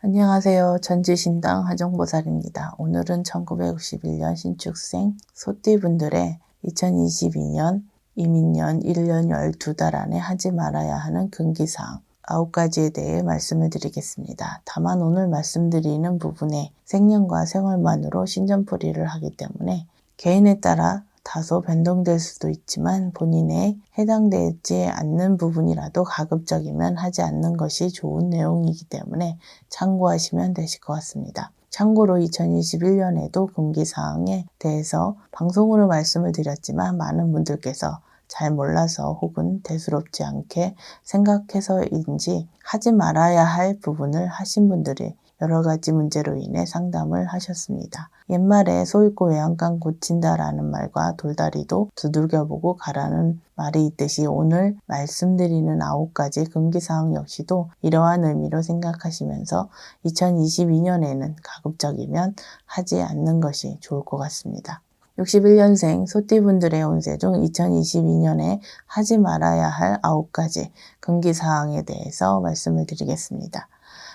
안녕하세요. 전지신당 하정보살입니다. 오늘은 1961년 신축생 소띠분들의 2022년 이민년 1년 12달 안에 하지 말아야 하는 금기사항 9가지에 대해 말씀을 드리겠습니다. 다만 오늘 말씀드리는 부분에 생년과 생월만으로 신전풀이를 하기 때문에 개인에 따라 다소 변동될 수도 있지만 본인에 해당되지 않는 부분이라도 가급적이면 하지 않는 것이 좋은 내용이기 때문에 참고하시면 되실 것 같습니다. 참고로 2021년에도 금기사항에 대해서 방송으로 말씀을 드렸지만 많은 분들께서 잘 몰라서 혹은 대수롭지 않게 생각해서인지 하지 말아야 할 부분을 하신 분들이 여러 가지 문제로 인해 상담을 하셨습니다. 옛말에 소 잃고 외양간 고친다라는 말과 돌다리도 두들겨보고 가라는 말이 있듯이 오늘 말씀드리는 9가지 금기사항 역시도 이러한 의미로 생각하시면서 2022년에는 가급적이면 하지 않는 것이 좋을 것 같습니다. 61년생 소띠분들의 운세 중 2022년에 하지 말아야 할 9가지 금기사항에 대해서 말씀을 드리겠습니다.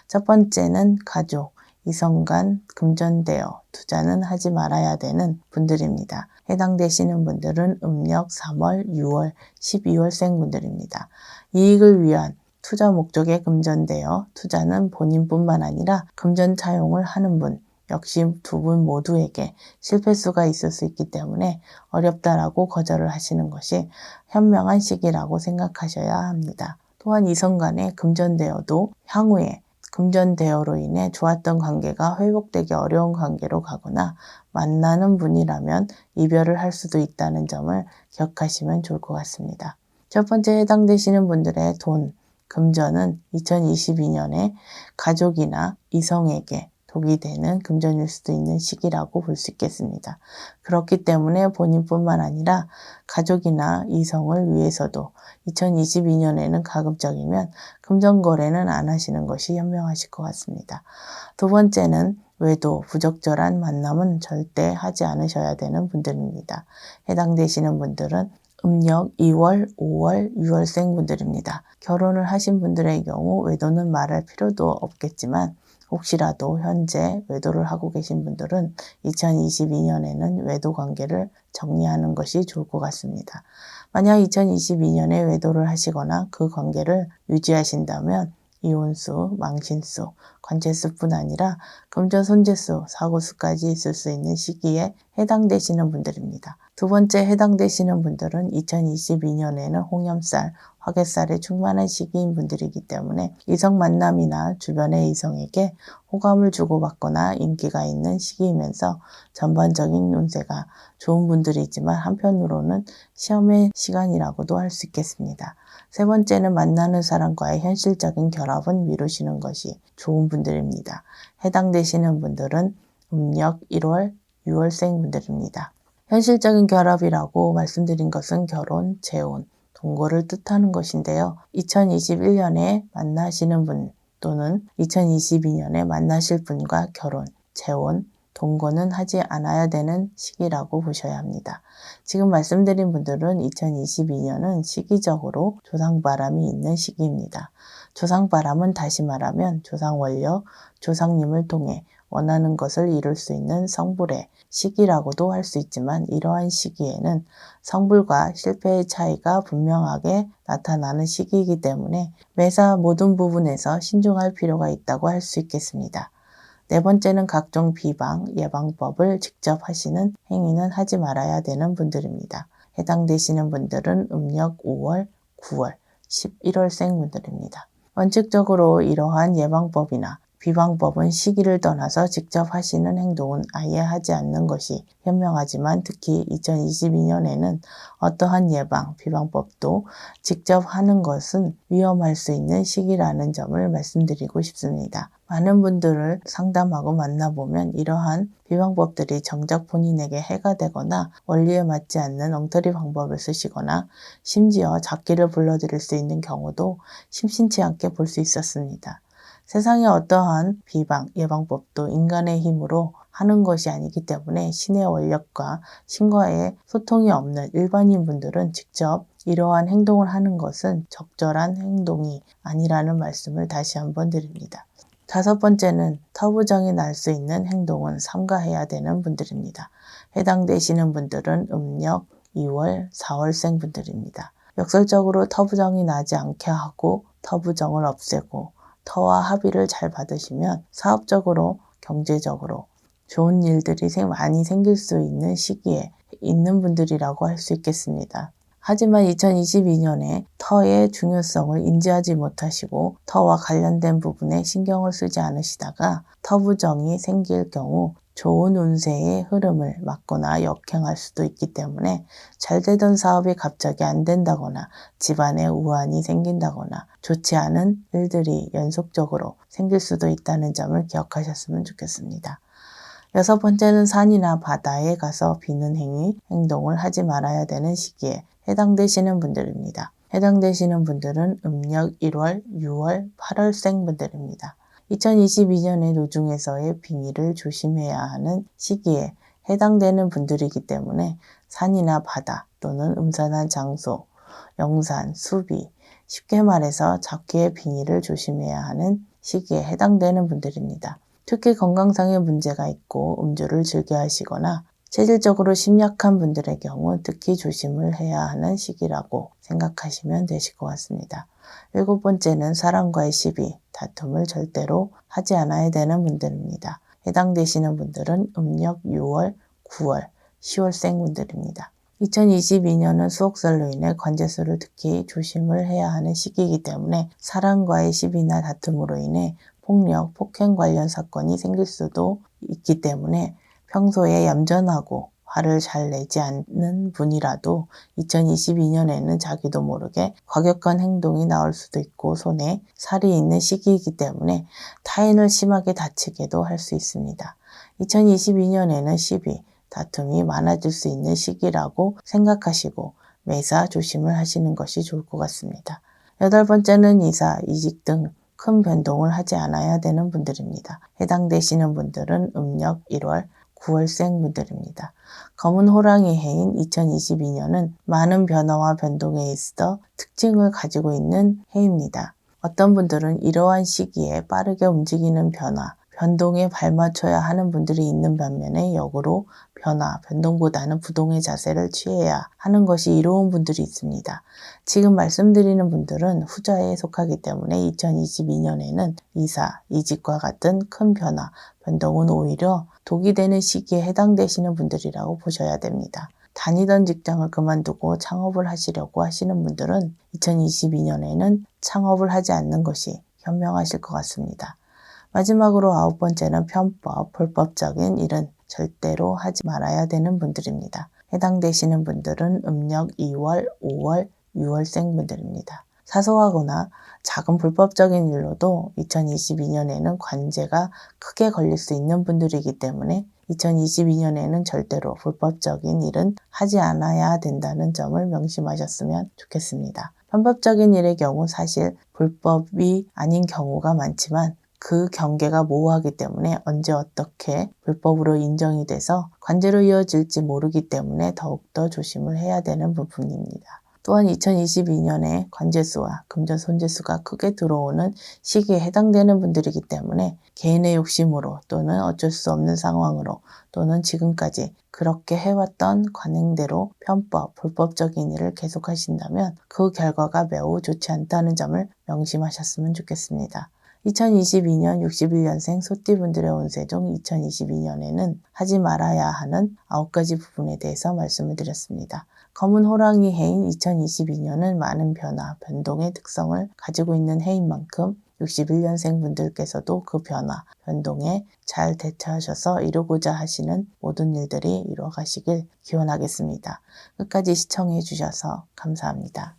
첫 번째는 가족, 이성간, 금전대여, 투자는 하지 말아야 되는 분들입니다. 해당되시는 분들은 음력 3월, 6월, 12월생 분들입니다. 이익을 위한 투자 목적의 금전대여, 투자는 본인뿐만 아니라 금전 차용을 하는 분, 역시 두 분 모두에게 실패수가 있을 수 있기 때문에 어렵다라고 거절을 하시는 것이 현명한 시기라고 생각하셔야 합니다. 또한 이성간의 금전대여도 향후에 금전대여로 인해 좋았던 관계가 회복되기 어려운 관계로 가거나 만나는 분이라면 이별을 할 수도 있다는 점을 기억하시면 좋을 것 같습니다. 첫 번째 해당되시는 분들의 돈, 금전은 2022년에 가족이나 이성에게 독이 되는 금전일 수도 있는 시기라고 볼 수 있겠습니다. 그렇기 때문에 본인뿐만 아니라 가족이나 이성을 위해서도 2022년에는 가급적이면 금전거래는 안 하시는 것이 현명하실 것 같습니다. 두 번째는 외도, 부적절한 만남은 절대 하지 않으셔야 되는 분들입니다. 해당되시는 분들은 음력 2월, 5월, 6월생 분들입니다. 결혼을 하신 분들의 경우 외도는 말할 필요도 없겠지만 혹시라도 현재 외도를 하고 계신 분들은 2022년에는 외도 관계를 정리하는 것이 좋을 것 같습니다. 만약 2022년에 외도를 하시거나 그 관계를 유지하신다면 이혼수, 망신수, 관제수뿐 아니라 금전 손재수, 사고수까지 있을 수 있는 시기에 해당되시는 분들입니다. 두 번째 해당되시는 분들은 2022년에는 홍염살, 화개살에 충만한 시기인 분들이기 때문에 이성 만남이나 주변의 이성에게 호감을 주고받거나 인기가 있는 시기이면서 전반적인 운세가 좋은 분들이지만 한편으로는 시험의 시간이라고도 할 수 있겠습니다. 세 번째는 만나는 사람과의 현실적인 결합은 미루시는 것이 좋은 분들입니다. 해당되시는 분들은 음력 1월, 6월생 분들입니다. 현실적인 결합이라고 말씀드린 것은 결혼, 재혼, 동거를 뜻하는 것인데요. 2021년에 만나시는 분 또는 2022년에 만나실 분과 결혼, 재혼, 동거는 하지 않아야 되는 시기라고 보셔야 합니다. 지금 말씀드린 분들은 2022년은 시기적으로 조상바람이 있는 시기입니다. 조상바람은 다시 말하면 조상원력, 조상님을 통해 원하는 것을 이룰 수 있는 성불의 시기라고도 할 수 있지만 이러한 시기에는 성불과 실패의 차이가 분명하게 나타나는 시기이기 때문에 매사 모든 부분에서 신중할 필요가 있다고 할 수 있겠습니다. 네 번째는 각종 비방, 예방법을 직접 하시는 행위는 하지 말아야 되는 분들입니다. 해당되시는 분들은 음력 5월, 9월, 11월생 분들입니다. 원칙적으로 이러한 예방법이나 비방법은 시기를 떠나서 직접 하시는 행동은 아예 하지 않는 것이 현명하지만 특히 2022년에는 어떠한 예방, 비방법도 직접 하는 것은 위험할 수 있는 시기라는 점을 말씀드리고 싶습니다. 많은 분들을 상담하고 만나보면 이러한 비방법들이 정작 본인에게 해가 되거나 원리에 맞지 않는 엉터리 방법을 쓰시거나 심지어 잡기를 불러들일 수 있는 경우도 심심치 않게 볼 수 있었습니다. 세상에 어떠한 비방, 예방법도 인간의 힘으로 하는 것이 아니기 때문에 신의 원력과 신과의 소통이 없는 일반인 분들은 직접 이러한 행동을 하는 것은 적절한 행동이 아니라는 말씀을 다시 한번 드립니다. 다섯 번째는 터부정이 날 수 있는 행동은 삼가해야 되는 분들입니다. 해당되시는 분들은 음력 2월, 4월생 분들입니다. 역설적으로 터부정이 나지 않게 하고 터부정을 없애고 터와 합의를 잘 받으시면 사업적으로, 경제적으로 좋은 일들이 많이 생길 수 있는 시기에 있는 분들이라고 할 수 있겠습니다. 하지만 2022년에 터의 중요성을 인지하지 못하시고 터와 관련된 부분에 신경을 쓰지 않으시다가 터부정이 생길 경우 좋은 운세의 흐름을 막거나 역행할 수도 있기 때문에 잘 되던 사업이 갑자기 안 된다거나 집안에 우환이 생긴다거나 좋지 않은 일들이 연속적으로 생길 수도 있다는 점을 기억하셨으면 좋겠습니다. 여섯 번째는 산이나 바다에 가서 비는 행동을 하지 말아야 되는 시기에 해당되시는 분들입니다. 해당되시는 분들은 음력 1월, 6월, 8월생 분들입니다. 2022년에 노중에서의 빙의를 조심해야 하는 시기에 해당되는 분들이기 때문에 산이나 바다 또는 음산한 장소, 영산, 수비, 쉽게 말해서 잡기의 빙의를 조심해야 하는 시기에 해당되는 분들입니다. 특히 건강상의 문제가 있고 음주를 즐겨 하시거나 체질적으로 심약한 분들의 경우 특히 조심을 해야 하는 시기라고 생각하시면 되실 것 같습니다. 일곱 번째는 사람과의 시비, 다툼을 절대로 하지 않아야 되는 분들입니다. 해당되시는 분들은 음력 6월, 9월, 10월생 분들입니다. 2022년은 수옥살로 인해 관제수를 특히 조심을 해야 하는 시기이기 때문에 사람과의 시비나 다툼으로 인해 폭력, 폭행 관련 사건이 생길 수도 있기 때문에 평소에 얌전하고 화를 잘 내지 않는 분이라도 2022년에는 자기도 모르게 과격한 행동이 나올 수도 있고 손에 살이 있는 시기이기 때문에 타인을 심하게 다치게도 할 수 있습니다. 2022년에는 시비, 다툼이 많아질 수 있는 시기라고 생각하시고 매사 조심을 하시는 것이 좋을 것 같습니다. 여덟 번째는 이사, 이직 등 큰 변동을 하지 않아야 되는 분들입니다. 해당되시는 분들은 음력 1월, 9월생 분들입니다. 검은 호랑이 해인 2022년은 많은 변화와 변동에 있어 특징을 가지고 있는 해입니다. 어떤 분들은 이러한 시기에 빠르게 움직이는 변동에 발맞춰야 하는 분들이 있는 반면에 역으로 변동보다는 부동의 자세를 취해야 하는 것이 이로운 분들이 있습니다. 지금 말씀드리는 분들은 후자에 속하기 때문에 2022년에는 이사, 이직과 같은 큰 변동은 오히려 독이 되는 시기에 해당되시는 분들이라고 보셔야 됩니다. 다니던 직장을 그만두고 창업을 하시려고 하시는 분들은 2022년에는 창업을 하지 않는 것이 현명하실 것 같습니다. 마지막으로 아홉 번째는 편법, 불법적인 일은 절대로 하지 말아야 되는 분들입니다. 해당되시는 분들은 음력 2월, 5월, 6월생 분들입니다. 사소하거나 작은 불법적인 일로도 2022년에는 관제가 크게 걸릴 수 있는 분들이기 때문에 2022년에는 절대로 불법적인 일은 하지 않아야 된다는 점을 명심하셨으면 좋겠습니다. 편법적인 일의 경우 사실 불법이 아닌 경우가 많지만 그 경계가 모호하기 때문에 언제 어떻게 불법으로 인정이 돼서 관제로 이어질지 모르기 때문에 더욱더 조심을 해야 되는 부분입니다. 또한 2022년에 관제수와 금전 손재수가 크게 들어오는 시기에 해당되는 분들이기 때문에 개인의 욕심으로 또는 어쩔 수 없는 상황으로 또는 지금까지 그렇게 해왔던 관행대로 편법, 불법적인 일을 계속하신다면 그 결과가 매우 좋지 않다는 점을 명심하셨으면 좋겠습니다. 2022년 61년생 소띠분들의 운세 중 2022년에는 하지 말아야 하는 9가지 부분에 대해서 말씀을 드렸습니다. 검은 호랑이 해인 2022년은 많은 변동의 특성을 가지고 있는 해인 만큼 61년생 분들께서도 그 변동에 잘 대처하셔서 이루고자 하시는 모든 일들이 이루어가시길 기원하겠습니다. 끝까지 시청해 주셔서 감사합니다.